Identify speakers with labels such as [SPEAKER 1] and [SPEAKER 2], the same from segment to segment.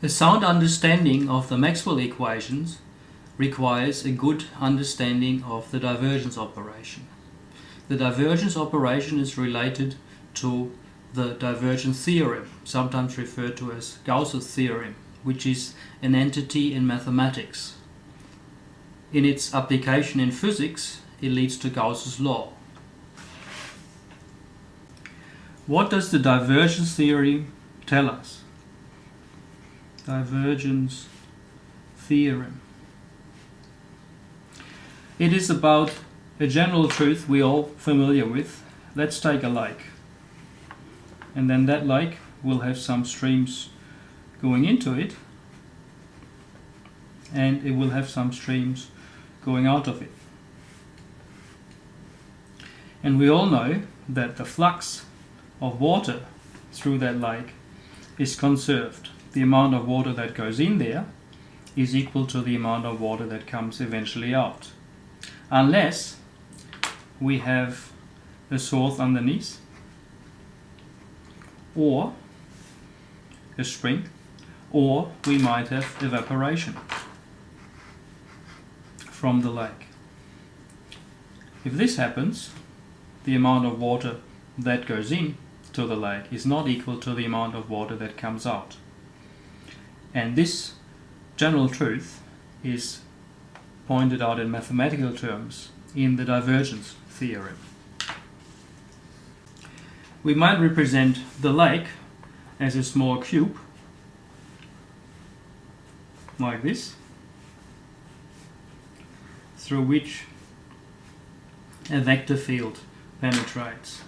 [SPEAKER 1] A sound understanding of the Maxwell equations requires a good understanding of the divergence operation. The divergence operation is related to the divergence theorem, sometimes referred to as Gauss's theorem, which is an entity in mathematics. In its application in physics, it leads to Gauss's law. What does the divergence theory tell us? Divergence theorem. It is about a general truth we're all familiar with. Let's take a lake. And then that lake will have some streams going into it, and it will have some streams going out of it. And we all know that the flux of water through that lake is conserved. The amount of water that goes in there is equal to the amount of water that comes eventually out, unless we have a source underneath or a spring, or we might have evaporation from the lake. If this happens, the amount of water that goes in to the lake is not equal to the amount of water that comes out. And this general truth is pointed out in mathematical terms in the divergence theorem. We might represent the lake as a small cube, like this, through which a vector field penetrates.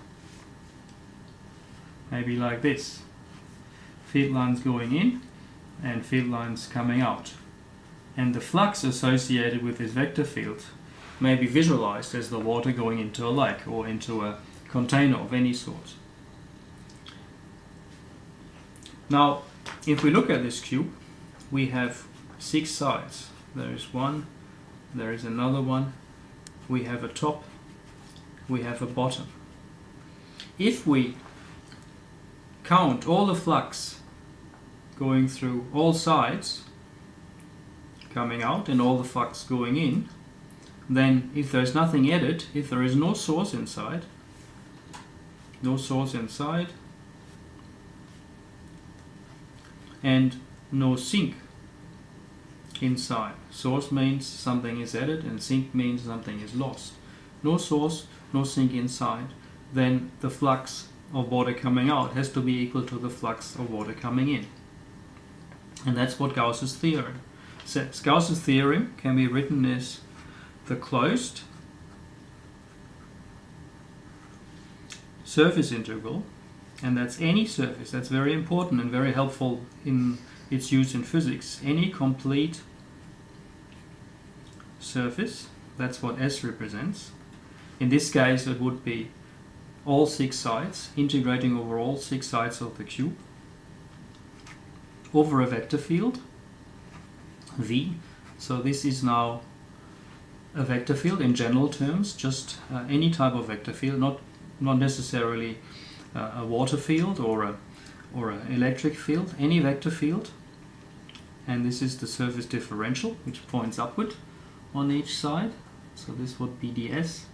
[SPEAKER 1] Maybe like this. Field lines going in and field lines coming out. And the flux associated with this vector field may be visualized as the water going into a lake or into a container of any sort. Now, if we look at this cube, we have 6 sides. There is one, there is another one, we have a top, we have a bottom. If we count all the flux going through all sides, coming out, and all the flux going in, then if there's nothing added, if there is no source inside, and no sink inside. Source means something is added and sink means something is lost. No source, no sink inside, then the flux of water coming out has to be equal to the flux of water coming in. And that's what Gauss's theorem says. Gauss's theorem can be written as the closed surface integral, and that's any surface. That's very important and very helpful in its use in physics. Any complete surface, that's what S represents. In this case it would be all 6 sides, integrating over all 6 sides of the cube, over a vector field, V. So this is now a vector field in general terms, just any type of vector field, not necessarily a water field or an electric field, any vector field. And this is the surface differential, which points upward on each side. So this would be ds.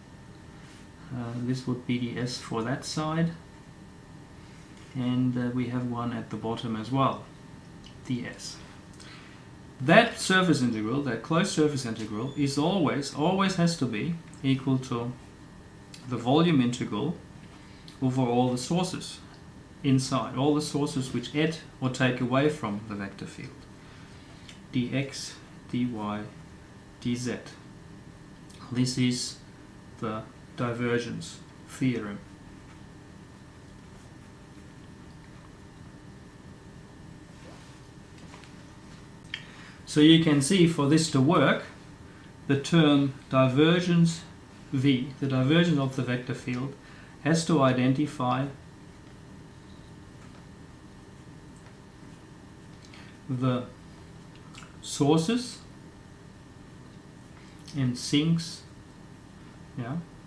[SPEAKER 1] This would be ds for that side. And we have one at the bottom as well, ds. That surface integral, that closed surface integral, is always has to be equal to the volume integral over all the sources inside, all the sources which add or take away from the vector field. dx, dy, dz. This is the divergence theorem. So you can see, for this to work, the term divergence V, the divergence of the vector field, has to identify the sources and sinks,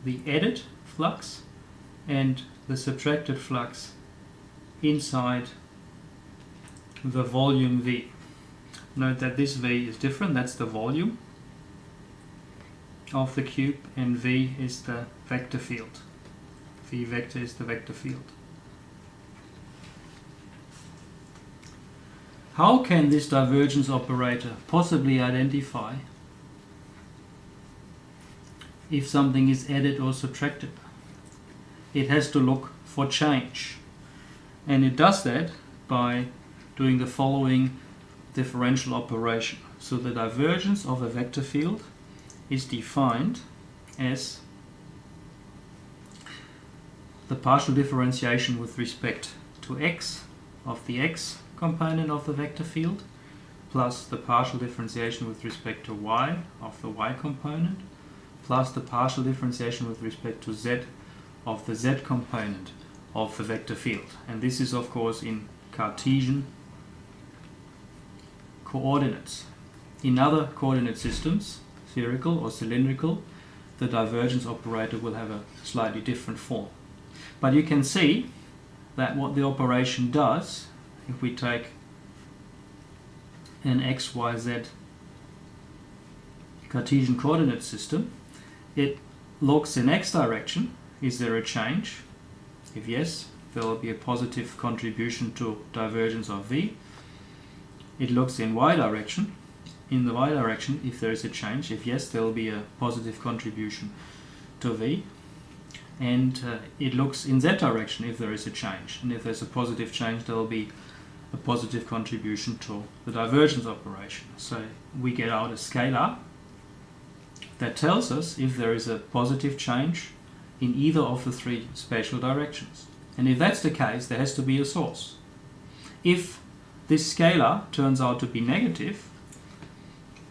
[SPEAKER 1] the added flux and the subtracted flux inside the volume V. Note that this V is different, that's the volume of the cube, and V is the vector field. V vector is the vector field. How can this divergence operator possibly identify if something is added or subtracted? It has to look for change, and it does that by doing the following differential operation. So the divergence of a vector field is defined as the partial differentiation with respect to x of the x component of the vector field plus the partial differentiation with respect to y of the y component plus the partial differentiation with respect to z of the z component of the vector field. And this is of course in Cartesian coordinates. In other coordinate systems, spherical or cylindrical, the divergence operator will have a slightly different form. But you can see that what the operation does, if we take an x, y, z Cartesian coordinate system, it looks in x direction. Is there a change? If yes, there will be a positive contribution to divergence of v. It looks in y direction. In the y direction, if there is a change, if yes, there will be a positive contribution to v. And it looks in z direction if there is a change. And if there's a positive change, there will be a positive contribution to the divergence operation. So we get out a scalar that tells us if there is a positive change in either of the three spatial directions. And if that's the case, there has to be a source. If this scalar turns out to be negative,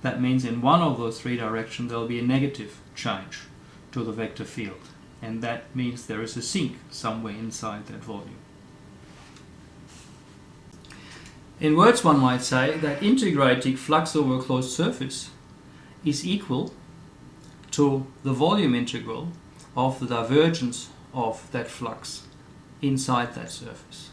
[SPEAKER 1] that means in one of those three directions there will be a negative change to the vector field. And that means there is a sink somewhere inside that volume. In words, one might say that integrating flux over a closed surface is equal to the volume integral of the divergence of that flux inside that surface.